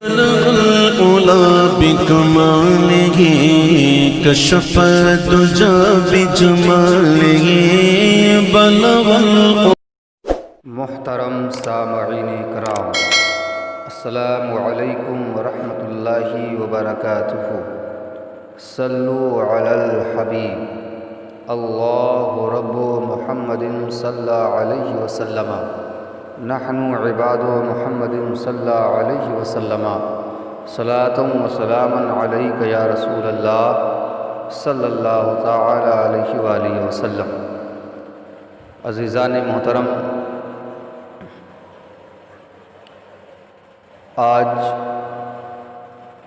بلغ العلا بکمالہ کشف الدجی بجمالہ بلغ محترم سامعین کرام، السلام علیکم ورحمۃ اللہ وبرکاتہ۔ صلو علی الحبیب اللہ رب محمد صلی علیہ وسلم، نحن عباد محمد صلی علیہ وسلم، صلاۃ و سلام علیک یا رسول اللہ صلی اللہ تعالی علیہ وآلہ وسلم۔ عزیزان محترم، آج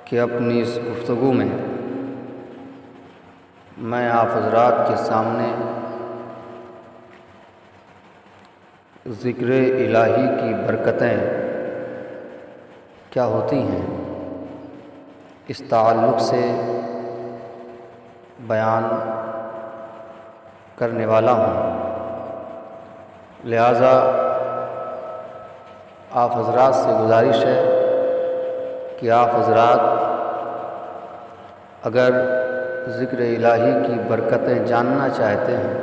کے اپنی اس گفتگو میں میں آپ حضرات کے سامنے ذکر الہی کی برکتیں کیا ہوتی ہیں اس تعلق سے بیان کرنے والا ہوں۔ لہٰذا آپ حضرات سے گزارش ہے کہ آپ حضرات اگر ذکر الہی کی برکتیں جاننا چاہتے ہیں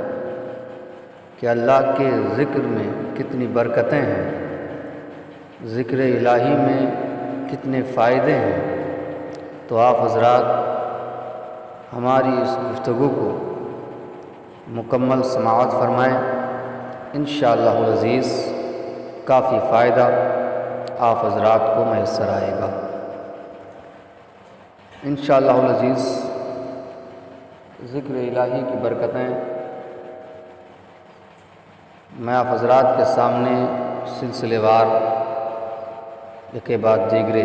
کہ اللہ کے ذکر میں کتنی برکتیں ہیں، ذکر الہی میں کتنے فائدے ہیں، تو آپ حضرات ہماری اس گفتگو کو مکمل سماعت فرمائیں۔ انشاءاللہ العزیز کافی فائدہ آپ حضرات کو میسر آئے گا انشاءاللہ العزیز۔ ذکر الہی کی برکتیں میں آپ حضرات کے سامنے سلسلے وار ایک بعد دیگرے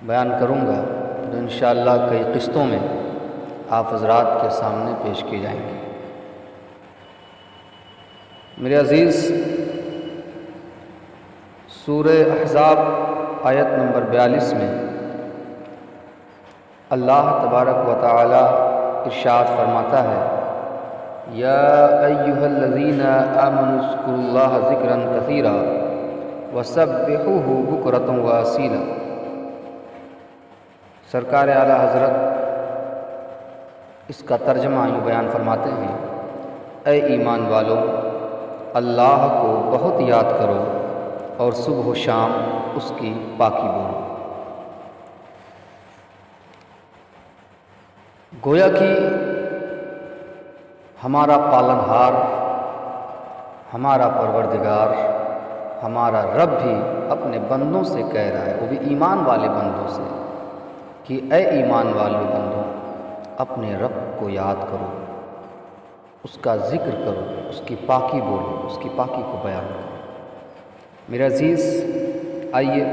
بیان کروں گا، جو انشاءاللہ کئی قسطوں میں آپ حضرات کے سامنے پیش کی جائیں گی۔ میرے عزیز، سورہ احزاب آیت نمبر 42 میں اللہ تبارک و تعالی ارشاد فرماتا ہے، یا ایھا الذین آمنوا اذکروا اللہ ذکرا کثیرا وسبحوہ بکرۃ واصیلا۔ سرکار اعلیٰ حضرت اس کا ترجمہ یوں بیان فرماتے ہیں، اے ایمان والو، اللہ کو بہت یاد کرو اور صبح و شام اس کی پاکی بولو۔ گویا کہ ہمارا پالنہار، ہمارا پروردگار، ہمارا رب بھی اپنے بندوں سے کہہ رہا ہے، وہ بھی ایمان والے بندوں سے، کہ اے ایمان والے بندوں، اپنے رب کو یاد کرو، اس کا ذکر کرو، اس کی پاکی بولو، اس کی پاکی کو بیان کرو۔ میرے عزیز، آئیے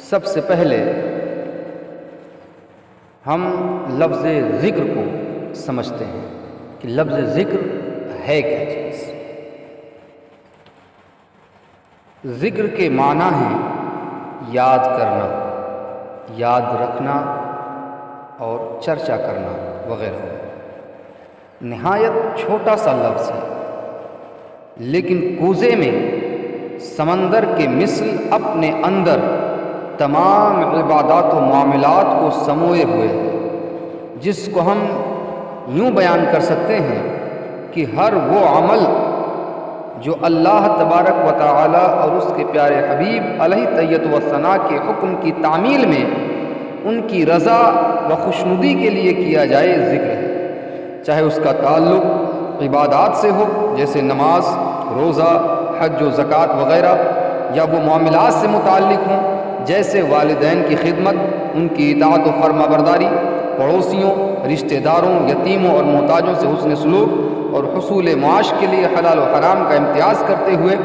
سب سے پہلے ہم لفظ ذکر کو سمجھتے ہیں کہ لفظ ذکر ہے کیا چیز۔ ذکر کے معنی ہیں یاد کرنا، یاد رکھنا اور چرچا کرنا وغیرہ۔ نہایت چھوٹا سا لفظ ہے، لیکن کوزے میں سمندر کے مثل اپنے اندر تمام عبادات و معاملات کو سموئے ہوئے ہے، جس کو ہم یوں بیان کر سکتے ہیں کہ ہر وہ عمل جو اللہ تبارک و تعالی اور اس کے پیارے حبیب علیہ تحیۃ و ثناء کے حکم کی تعمیل میں ان کی رضا و خوشنودی کے لیے کیا جائے، ذکر ہے۔ چاہے اس کا تعلق عبادات سے ہو، جیسے نماز، روزہ، حج و زکوٰۃ وغیرہ، یا وہ معاملات سے متعلق ہوں، جیسے والدین کی خدمت، ان کی اطاعت و فرما برداری، پڑوسیوں، رشتہ داروں، یتیموں اور محتاجوں سے حسن سلوک اور حصول معاش کے لیے حلال و حرام کا امتیاز کرتے ہوئے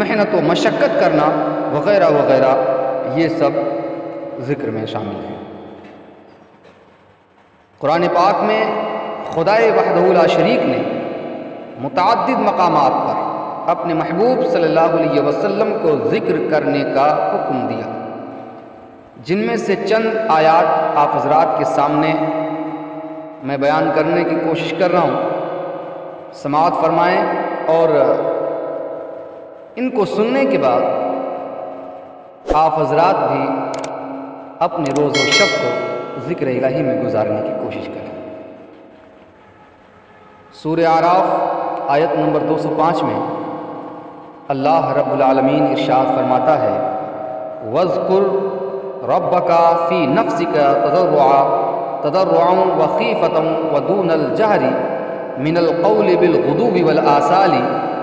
محنت و مشقت کرنا وغیرہ وغیرہ، یہ سب ذکر میں شامل ہیں۔ قرآن پاک میں خدائے وحدہ لا شریک نے متعدد مقامات پر اپنے محبوب صلی اللہ علیہ وسلم کو ذکر کرنے کا حکم دیا، جن میں سے چند آیات آپ حضرات کے سامنے میں بیان کرنے کی کوشش کر رہا ہوں، سماعت فرمائیں اور ان کو سننے کے بعد آپ حضرات بھی اپنے روز و شب کو ذکر الہی میں گزارنے کی کوشش کریں۔ سورہ اعراف آیت نمبر 205 میں اللہ رب العالمین ارشاد فرماتا ہے وَاذْكُرْ رَبَّكَ فِي نَفْسِكَ تَضَرُّعًا وَخِيفَةً وَدُونَ الْجَهْرِ مِنَ الْقَوْلِ بِالْغُدُوِّ وَالْآصَالِ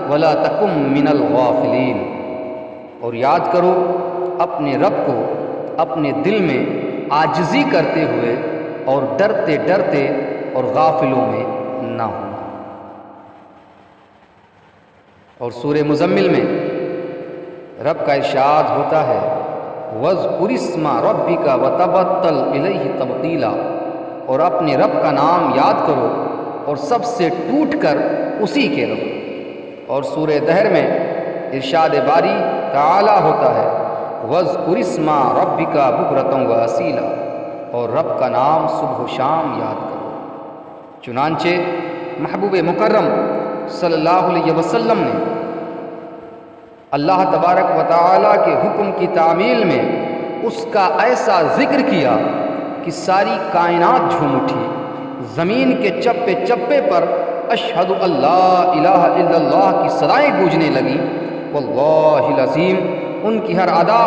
وَلَا تَكُن مِّنَ الْغَافِلِينَ، اور یاد کرو اپنے رب کو اپنے دل میں عاجزی کرتے ہوئے اور ڈرتے ڈرتے اور غافلوں میں نہ ہونا۔ اور سورہ مزمل میں رب کا ارشاد ہوتا ہے وَاذْكُرِ اسْمَ رَبِّكَ وَتَبَتَّلْ إِلَيْهِ تَبْتِيلًا، اور اپنے رب کا نام یاد کرو اور سب سے ٹوٹ کر اسی کے رہو۔ اور سورہ دہر میں ارشاد باری تعالی ہوتا ہے وَاذْكُرِ اسْمَ رَبِّكَ بُكْرَةً وَأَصِيلًا، اور رب کا نام صبح و شام یاد کرو۔ چنانچہ محبوب مکرم صلی اللہ علیہ وسلم نے اللہ تبارک و تعالیٰ کے حکم کی تعمیل میں اس کا ایسا ذکر کیا کہ ساری کائنات جھوم اٹھی، زمین کے چپے چپے پر اشہد اللہ الہ الا اللہ کی صدائیں گونجنے لگیں۔ واللہ العظیم، ان کی ہر ادا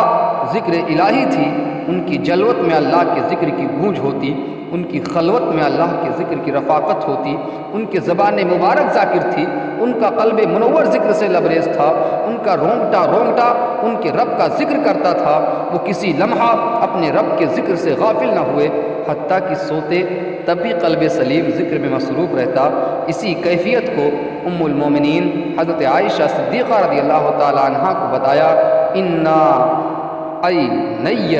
ذکر الہی تھی، ان کی جلوت میں اللہ کے ذکر کی گونج ہوتی، ان کی خلوت میں اللہ کے ذکر کی رفاقت ہوتی، ان کے زبان مبارک ذاکر تھی، ان کا قلب منور ذکر سے لبریز تھا، ان کا رونگٹا رونگٹا ان کے رب کا ذکر کرتا تھا، وہ کسی لمحہ اپنے رب کے ذکر سے غافل نہ ہوئے، حتیٰ کہ سوتے تب بھی قلب سلیم ذکر میں مصروف رہتا۔ اسی کیفیت کو ام المومنین حضرت عائشہ صدیقہ رضی اللہ تعالیٰ عنہا کو بتایا انا عینی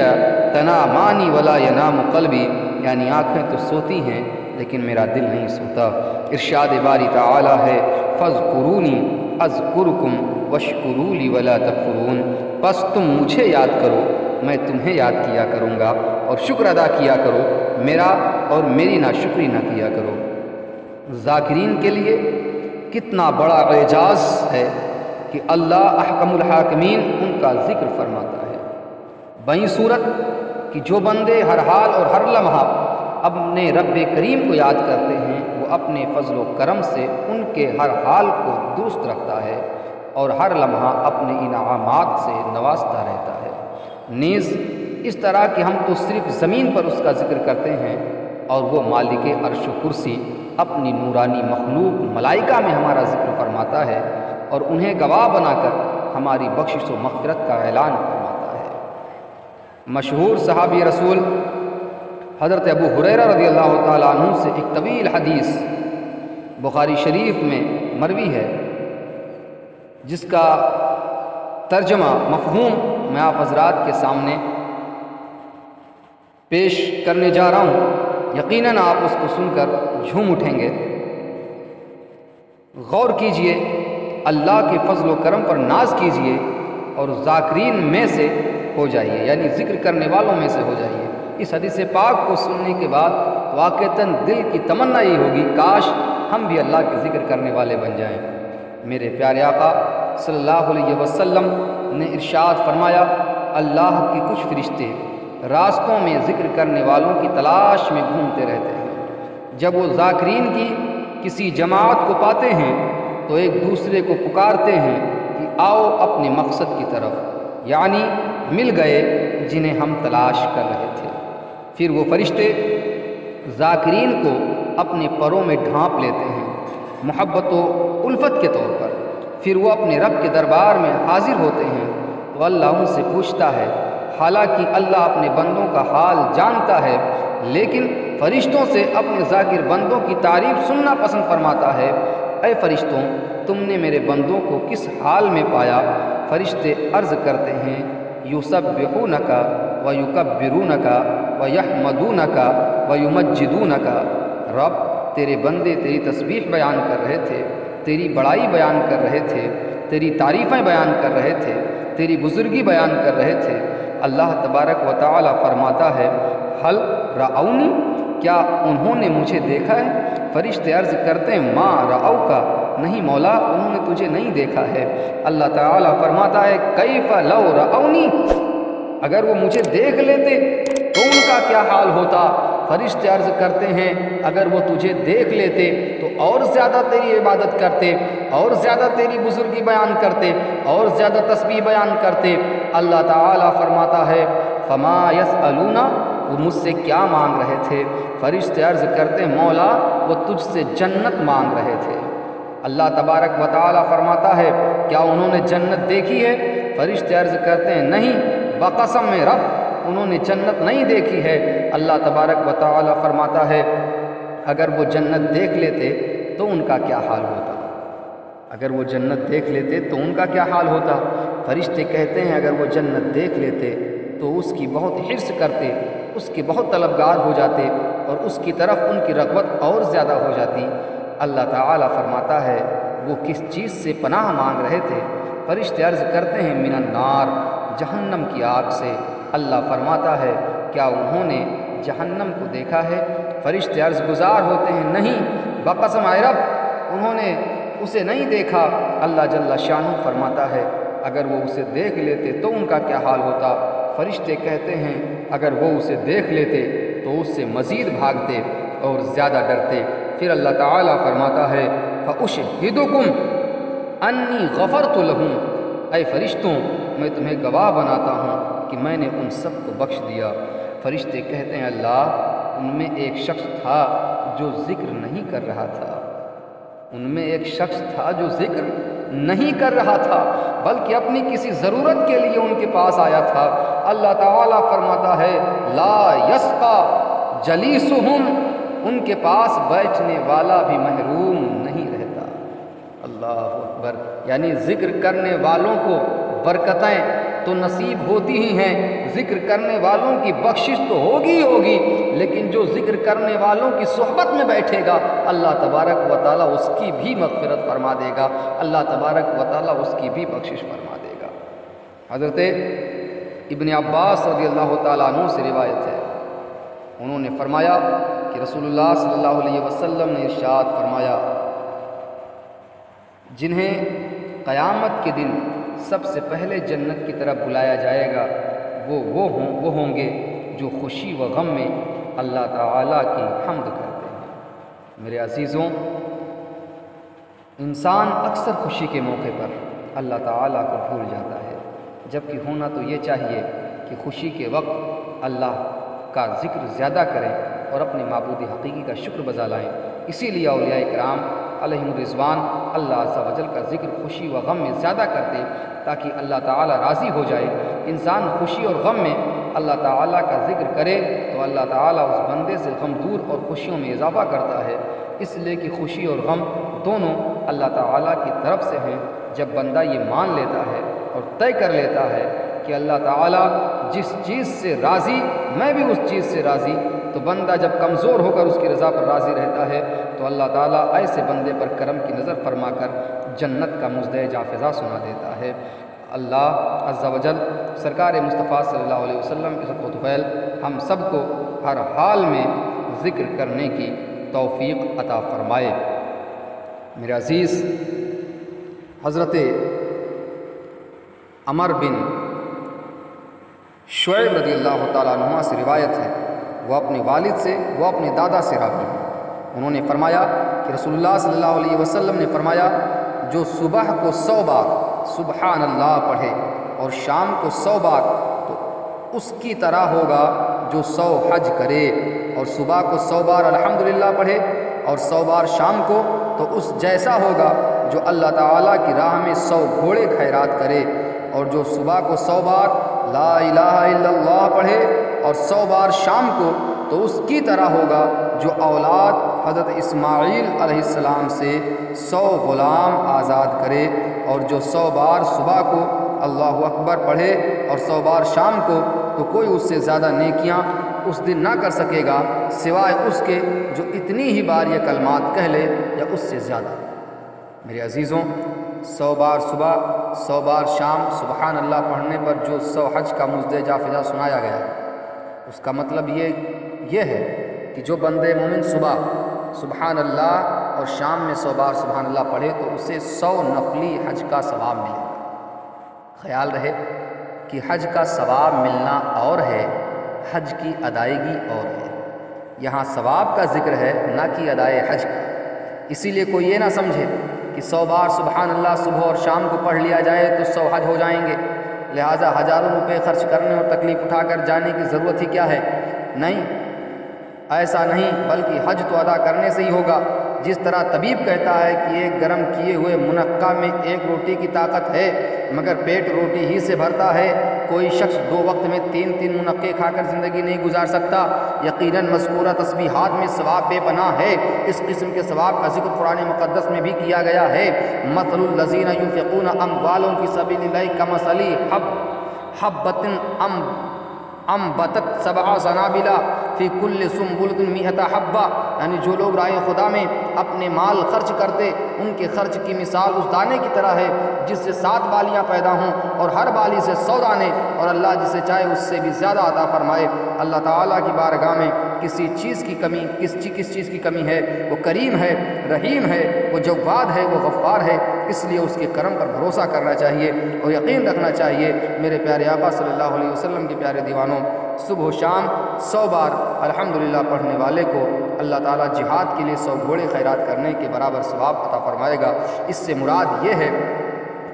تنامانی ولا ینام قلبی، یعنی آنکھیں تو سوتی ہیں لیکن میرا دل نہیں سوتا۔ ارشاد باری تعالی ہے فاذکرونی اذکرکم واشکروا لی ولا تکفرون، پس تم مجھے یاد کرو میں تمہیں یاد کیا کروں گا، اور شکر ادا کیا کرو میرا، اور میری ناشکری نہ کیا کرو۔ ذاکرین کے لیے کتنا بڑا اعجاز ہے کہ اللہ احکم الحاکمین ان کا ذکر فرماتا ہے۔ بہیں صورت کہ جو بندے ہر حال اور ہر لمحہ اپنے رب کریم کو یاد کرتے ہیں، وہ اپنے فضل و کرم سے ان کے ہر حال کو درست رکھتا ہے اور ہر لمحہ اپنے انعامات سے نوازتا رہتا ہے۔ نیز اس طرح کہ ہم تو صرف زمین پر اس کا ذکر کرتے ہیں، اور وہ مالک عرش و کرسی اپنی نورانی مخلوق ملائکہ میں ہمارا ذکر فرماتا ہے اور انہیں گواہ بنا کر ہماری بخشش و مغفرت کا اعلان فرماتا ہے۔ مشہور صحابی رسول حضرت ابو ہریرہ رضی اللہ تعالیٰ عنہ سے ایک طویل حدیث بخاری شریف میں مروی ہے، جس کا ترجمہ مفہوم میں آپ حضرات کے سامنے پیش کرنے جا رہا ہوں۔ یقیناً آپ اس کو سن کر جھوم اٹھیں گے۔ غور کیجئے، اللہ کے فضل و کرم پر ناز کیجئے اور ذاکرین میں سے ہو جائیے، یعنی ذکر کرنے والوں میں سے ہو جائیے۔ اس حدیث پاک کو سننے کے بعد واقعتاً دل کی تمنا یہ ہوگی کاش ہم بھی اللہ کے ذکر کرنے والے بن جائیں۔ میرے پیارے آقا صلی اللہ علیہ وسلم نے ارشاد فرمایا اللہ کے کچھ فرشتے راستوں میں ذکر کرنے والوں کی تلاش میں گھومتے رہتے ہیں، جب وہ ذاکرین کی کسی جماعت کو پاتے ہیں تو ایک دوسرے کو پکارتے ہیں کہ آؤ اپنے مقصد کی طرف، یعنی مل گئے جنہیں ہم تلاش کر رہے تھے۔ پھر وہ فرشتے ذاکرین کو اپنے پروں میں ڈھانپ لیتے ہیں محبت و الفت کے طور پر، پھر وہ اپنے رب کے دربار میں حاضر ہوتے ہیں تو اللہ ان سے پوچھتا ہے، حالانکہ اللہ اپنے بندوں کا حال جانتا ہے لیکن فرشتوں سے اپنے ذاکر بندوں کی تعریف سننا پسند فرماتا ہے، اے فرشتوں تم نے میرے بندوں کو کس حال میں پایا؟ فرشتے عرض کرتے ہیں یسبحونک ویکبرونک ویحمدونک ویمجدونک، رب تیرے بندے تیری تسبیح بیان کر رہے تھے، تیری بڑائی بیان کر رہے تھے، تیری تعریفیں بیان کر رہے تھے، تیری بزرگی بیان کر رہے تھے۔ اللہ تبارک و تعالی فرماتا ہے حل رعونی، کیا انہوں نے مجھے دیکھا ہے؟ فرشتے عرض کرتے ہیں ما رعوک، نہیں مولا انہوں نے تجھے نہیں دیکھا ہے۔ اللہ تعالی فرماتا ہے کیف لو رعونی، اگر وہ مجھے دیکھ لیتے تو ان کا کیا حال ہوتا۔ فرشتے عرض کرتے ہیں اگر وہ تجھے دیکھ لیتے تو اور زیادہ تیری عبادت کرتے، اور زیادہ تیری بزرگی بیان کرتے، اور زیادہ تسبیح بیان کرتے۔ اللہ تعالیٰ فرماتا ہے فما یسألون، وہ مجھ سے کیا مانگ رہے تھے؟ فرشتے عرض کرتے ہیں مولا وہ تجھ سے جنت مانگ رہے تھے۔ اللہ تبارک و تعالیٰ فرماتا ہے کیا انہوں نے جنت دیکھی ہے؟ فرشتے عرض کرتے ہیں نہیں، بقسم رب انہوں نے جنت نہیں دیکھی ہے۔ اللہ تبارک و تعالیٰ فرماتا ہے اگر وہ جنت دیکھ لیتے تو ان کا کیا حال ہوتا؟ اگر وہ جنت دیکھ لیتے تو ان کا کیا حال ہوتا؟ فرشتے کہتے ہیں اگر وہ جنت دیکھ لیتے تو اس کی بہت حرص کرتے، اس کے بہت طلبگار ہو جاتے، اور اس کی طرف ان کی رغبت اور زیادہ ہو جاتی۔ اللہ تعالیٰ فرماتا ہے وہ کس چیز سے پناہ مانگ رہے تھے؟ فرشتے عرض کرتے ہیں من النار، جہنم کی آگ سے۔ اللہ فرماتا ہے کیا انہوں نے جہنم کو دیکھا ہے؟ فرشتے عرض گزار ہوتے ہیں نہیں، بقسم رب انہوں نے اسے نہیں دیکھا۔ اللہ جل شانہ فرماتا ہے اگر وہ اسے دیکھ لیتے تو ان کا کیا حال ہوتا؟ فرشتے کہتے ہیں اگر وہ اسے دیکھ لیتے تو اس سے مزید بھاگتے اور زیادہ ڈرتے۔ پھر اللہ تعالیٰ فرماتا ہے فَأُشْهِدُكُمْ أَنِّي غَفَرْتُ لَهُمْ، اے فرشتوں میں تمہیں گواہ بناتا ہوں کہ میں نے ان سب کو بخش دیا۔ فرشتے کہتے ہیں اللہ ان میں ایک شخص تھا جو ذکر نہیں کر رہا تھا، ان میں ایک شخص تھا جو ذکر نہیں کر رہا تھا بلکہ اپنی کسی ضرورت کے لیے ان کے پاس آیا تھا۔ اللہ تعالیٰ فرماتا ہے لا یسقا جلیسہم، ان کے پاس بیٹھنے والا بھی محروم نہیں رہتا۔ اللہ اکبر، یعنی ذکر کرنے والوں کو برکتیں تو نصیب ہوتی ہی ہیں، ذکر کرنے والوں کی بخشش تو ہوگی ہوگی، لیکن جو ذکر کرنے والوں کی صحبت میں بیٹھے گا اللہ تبارک و تعالیٰ اس کی بھی مغفرت فرما دے گا، اللہ تبارک و تعالیٰ اس کی بھی بخشش فرما دے گا۔ حضرت ابن عباس رضی اللہ تعالیٰ عنہ سے روایت ہے، انہوں نے فرمایا کہ رسول اللہ صلی اللہ علیہ وسلم نے ارشاد فرمایا جنہیں قیامت کے دن سب سے پہلے جنت کی طرف بلایا جائے گا وہ ہوں گے جو خوشی و غم میں اللہ تعالیٰ کی حمد کرتے ہیں۔ میرے عزیزوں، انسان اکثر خوشی کے موقع پر اللہ تعالیٰ کو بھول جاتا ہے، جبکہ ہونا تو یہ چاہیے کہ خوشی کے وقت اللہ کا ذکر زیادہ کریں اور اپنے معبود حقیقی کا شکر بجا لائیں۔ اسی لیے اولیاء کرام علیہم الرضوان اللہ عز و جل کا ذکر خوشی و غم میں زیادہ کرتے تاکہ اللہ تعالیٰ راضی ہو جائے۔ انسان خوشی اور غم میں اللہ تعالیٰ کا ذکر کرے تو اللہ تعالیٰ اس بندے سے غم دور اور خوشیوں میں اضافہ کرتا ہے، اس لیے کہ خوشی اور غم دونوں اللہ تعالیٰ کی طرف سے ہیں۔ جب بندہ یہ مان لیتا ہے اور طے کر لیتا ہے کہ اللہ تعالیٰ جس چیز سے راضی میں بھی اس چیز سے راضی، تو بندہ جب کمزور ہو کر اس کی رضا پر راضی رہتا ہے تو اللہ تعالیٰ ایسے بندے پر کرم کی نظر فرما کر جنت کا مزدہ فضا سنا دیتا ہے۔ اللہ عز و جل سرکار مصطفیٰ صلی اللہ علیہ وسلم کے صدقہ و طفیل ہم سب کو ہر حال میں ذکر کرنے کی توفیق عطا فرمائے۔ میرے عزیز، حضرت عمر بن شعیب رضی اللہ تعالیٰ عنہ سے روایت ہے، وہ اپنے والد سے، وہ اپنے دادا سے راوی ہیں۔ انہوں نے فرمایا کہ رسول اللہ صلی اللہ علیہ وسلم نے فرمایا جو صبح کو 100 بار سبحان اللہ پڑھے اور شام کو 100 بار تو اس کی طرح ہوگا جو 100 حج کرے، اور صبح کو 100 بار الحمدللہ پڑھے اور 100 بار شام کو تو اس جیسا ہوگا جو اللہ تعالیٰ کی راہ میں 100 گھوڑے خیرات کرے، اور جو صبح کو 100 بار لا الہ الا اللہ پڑھے اور 100 بار شام کو تو اس کی طرح ہوگا جو اولاد حضرت اسماعیل علیہ السلام سے 100 غلام آزاد کرے، اور جو 100 بار صبح کو اللہ اکبر پڑھے اور 100 بار شام کو تو کوئی اس سے زیادہ نیکیاں اس دن نہ کر سکے گا سوائے اس کے جو اتنی ہی بار یہ کلمات کہہ لے یا اس سے زیادہ۔ میرے عزیزوں، 100 بار صبح 100 بار شام سبحان اللہ پڑھنے پر جو 100 حج کا مزدہ فضا سنایا گیا، اس کا مطلب یہ ہے کہ جو بندے مومن صبح سبحان اللہ اور شام میں 100 بار سبحان اللہ پڑھے تو اسے 100 نفلی حج کا ثواب ملے گا۔ خیال رہے کہ حج کا ثواب ملنا اور ہے، حج کی ادائیگی اور ہے۔ یہاں ثواب کا ذکر ہے، نہ کہ ادائے حج کا۔ اسی لیے کوئی یہ نہ سمجھے کہ 100 بار سبحان اللہ صبح اور شام کو پڑھ لیا جائے تو 100 حج ہو جائیں گے، لہٰذا ہزاروں روپے خرچ کرنے اور تکلیف اٹھا کر جانے کی ضرورت ہی کیا ہے؟ نہیں، ایسا نہیں، بلکہ حج تو ادا کرنے سے ہی ہوگا۔ جس طرح طبیب کہتا ہے کہ ایک گرم کیے ہوئے منقع میں ایک روٹی کی طاقت ہے مگر پیٹ روٹی ہی سے بھرتا ہے، کوئی شخص 2 وقت میں 3 منقع کھا کر زندگی نہیں گزار سکتا۔ یقیناً مذکورہ تسبیحات میں ثواب بے پناہ ہے۔ اس قسم کے ثواب کا ذکر قرآن مقدس میں بھی کیا گیا ہے۔ مثل الذین ينفقون اموالهم فی سبیل اللہ کمثل حبۃ انبتت 7 سنابل فی کل سنبلۃ 100 حبہ، یعنی جو لوگ راہ خدا میں اپنے مال خرچ کرتے ان کے خرچ کی مثال اس دانے کی طرح ہے جس سے 7 بالیاں پیدا ہوں اور ہر بالی سے 100 دانے، اور اللہ جسے چاہے اس سے بھی زیادہ عطا فرمائے۔ اللہ تعالیٰ کی بارگاہ میں کسی چیز کی کمی، کس چیز کی کمی ہے؟ وہ کریم ہے، رحیم ہے، وہ جواد ہے، وہ غفار ہے۔ اس لیے اس کے کرم پر بھروسہ کرنا چاہیے اور یقین رکھنا چاہیے۔ میرے پیارے آقا صلی اللہ علیہ وسلم کے پیارے دیوانوں، صبح و شام 100 بار الحمدللہ پڑھنے والے کو اللہ تعالیٰ جہاد کے لیے 100 گھوڑے خیرات کرنے کے برابر ثواب عطا فرمائے گا۔ اس سے مراد یہ ہے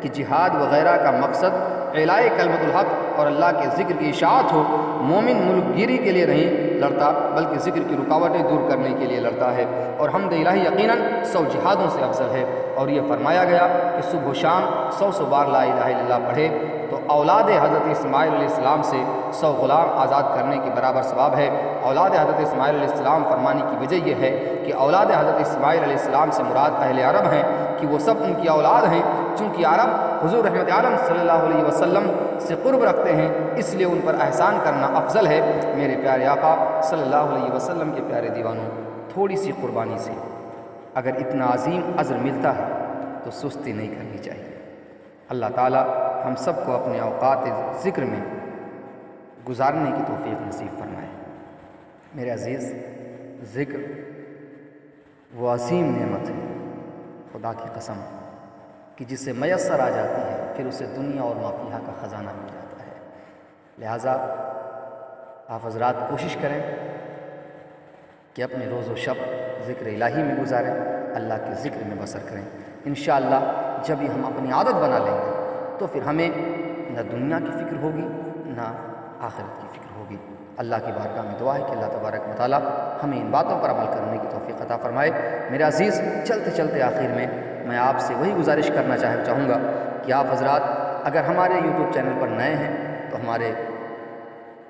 کہ جہاد وغیرہ کا مقصد اعلاء کلمۃ الحق اور اللہ کے ذکر کی اشاعت ہو۔ مومن ملک گیری کے لیے نہیں لڑتا بلکہ ذکر کی رکاوٹیں دور کرنے کے لیے لڑتا ہے، اور حمد الہی یقیناً 100 جہادوں سے افضل ہے۔ اور یہ فرمایا گیا کہ صبح و شام 100 بار لا الہ الا اللہ پڑھے تو اولاد حضرت اسماعیل علیہ السلام سے 100 غلام آزاد کرنے کے برابر ثواب ہے۔ اولاد حضرت اسماعیل علیہ السلام فرمانے کی وجہ یہ ہے کہ اولاد حضرت اسماعیل علیہ السلام سے مراد اہل عرب ہیں، کہ وہ سب ان کی اولاد ہیں۔ چونکہ عرب حضور رحمت عالم صلی اللہ علیہ وسلم سے قرب رکھتے ہیں، اس لیے ان پر احسان کرنا افضل ہے۔ میرے پیارے آقا صلی اللہ علیہ وسلم کے پیارے دیوانوں، تھوڑی سی قربانی سے اگر اتنا عظیم اجر ملتا ہے تو سستی نہیں کرنی چاہیے۔ اللہ تعالی ہم سب کو اپنے اوقات ذکر میں گزارنے کی توفیق نصیب فرمائے۔ میرے عزیز، ذکر وہ عظیم نعمت ہے، خدا کی قسم، کہ جسے میسر آ جاتی ہے پھر اسے دنیا اور ما فیہا کا خزانہ مل جاتا ہے۔ لہٰذا آپ حضرات کوشش کریں کہ اپنے روز و شب ذکر الہی میں گزاریں، اللہ کے ذکر میں بسر کریں۔ انشاءاللہ جب یہ ہم اپنی عادت بنا لیں گے تو پھر ہمیں نہ دنیا کی فکر ہوگی نہ آخرت کی فکر ہوگی۔ اللہ کی بارگاہ میں دعا ہے کہ اللہ تبارک و تعالیٰ ہمیں ان باتوں پر عمل کرنے کی توفیق عطا فرمائے۔ میرے عزیز، چلتے چلتے آخر میں آپ سے وہی گزارش کرنا چاہوں گا کہ آپ حضرات اگر ہمارے یوٹیوب چینل پر نئے ہیں تو ہمارے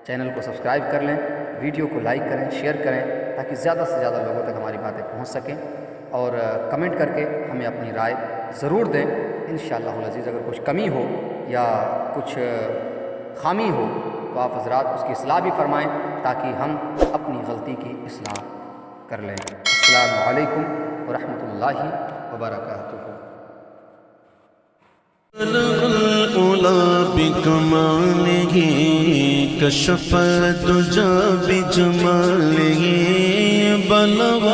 چینل کو سبسکرائب کر لیں، ویڈیو کو لائک کریں، شیئر کریں، تاکہ زیادہ سے زیادہ لوگوں تک ہماری باتیں پہنچ سکیں، اور کمنٹ کر کے ہمیں اپنی رائے ضرور دیں۔ انشاءاللہ العزیز اگر کچھ کمی ہو یا کچھ خامی ہو تو آپ حضرات اس کی اصلاح بھی فرمائیں تاکہ ہم اپنی غلطی کی اصلاح کر لیں۔ السلام علیکم ورحمۃ اللہ وبرکاتہ۔ العلا بکمالہ کشف الدجی بجمالہ بلغ